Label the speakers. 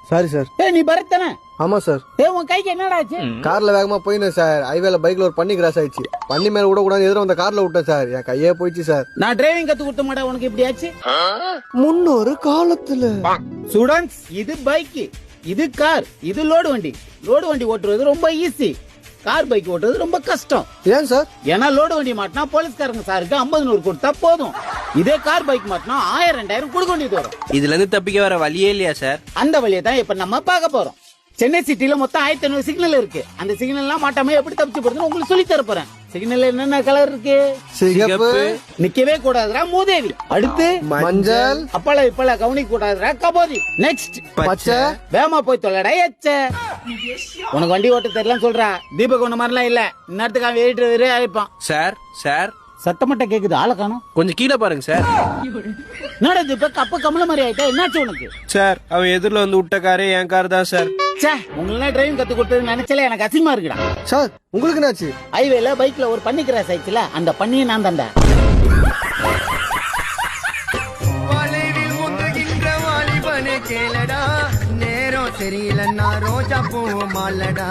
Speaker 1: Sorry sir.
Speaker 2: நீ பரத் தானே?
Speaker 1: ஆமா சார்.
Speaker 2: உன் கைக்கு என்னடா ஆச்சு?
Speaker 1: கார்ல வேகமா போயினேன் சார். ஹைவேல பைக்ல ஒரு பண்ணி கிராஸ் ஆயிடுச்சு. பண்ணி மேல விட கூடாது எதிர வந்த கார்ல விட்டேன் சார். என் கையே போயிடுச்சு சார்.
Speaker 2: நான் டிரைவிங் கத்து கொடுத்த மாட்டேன் உனக்கு இப்படி ஆச்சு.
Speaker 1: முன்னொரு காலத்துல
Speaker 2: ஸ்டூடண்ட்ஸ், இது பைக், இது கார், இது லோடு வண்டி. லோடு வண்டி ஓட்டுறது ரொம்ப ஈஸி, கார் பைக் ஓட்டுறது ரொம்ப கஷ்டம்.
Speaker 1: ஏன் சார்?
Speaker 2: ஏன்னா லோடு வண்டி மாட்டினா போலீஸ்காரங்க சாருக்கு 50-100 கொடுத்தா போதும். இதே கார் பைக் மாட்டினா 1000-2000 கொடுக்க வேண்டியது வரும்.
Speaker 3: இதுல இருந்து தப்பிக்க வர வழியே இல்லையா சார்?
Speaker 2: அந்த வழியை தான் இப்ப நம்ம பார்க்க போறோம். சென்னை சிட்டில மொத்தம் 1500 சிக்னல் இருக்கு. அந்த சிக்னல் எல்லாம் மாட்டாம எப்படி தப்பிச்சு போறதுன்னு உங்களுக்கு சொல்லி தர போறேன். சிக்னல் என்னென்ன கலர் இருக்கு?
Speaker 1: சிகப்பு.
Speaker 2: நிக்கவே கூடாதுடா மூதேவி. அடுத்து
Speaker 1: மஞ்சள்.
Speaker 2: அப்பள இப்பள கவனிக்க கூடாதுடா கபோதி. நெக்ஸ்ட்
Speaker 1: பச்சை.
Speaker 2: வேமா போய் தொலைடா எச்ச. உனக்கு வண்டி ஓட்ட தெரியலன்னு சொல்றா. தீபக் ஒண்ணு மாதிரிலாம் இல்ல. இந்நேரத்துக்கு அவன் வெயிட்டர் அழைப்பான்.
Speaker 3: சார் சார்
Speaker 2: சத்தமட்ட கேக்குது, ஆளை காணும்.
Speaker 3: கொஞ்சம் கீழே பாருங்க சார்.
Speaker 2: என்னடா தீபக் அப்ப கமல மாதிரி ஆயிட்டா? என்னாச்சு உனக்கு?
Speaker 3: சார் அவன் எதிரில வந்து விட்ட காரே என் கார் தான் சார்.
Speaker 2: உங்களெல்லாம் டிரைவிங் கத்து கொடுத்தது நினைச்சல எனக்கு அசிங்கமா இருக்குடா.
Speaker 1: சார் உங்களுக்கு என்னாச்சு?
Speaker 2: ஹைவேல பைக்ல ஒரு பண்ணி கிராஸ் ஆயிடுச்சுல, அந்த பண்ணியை நான் தான்டா.
Speaker 4: வளைவில் முந்துகின்ற வாலிபனே கேளடா, நேரம் சரியில்லைன்னா ரோஜா பூ மாலடா.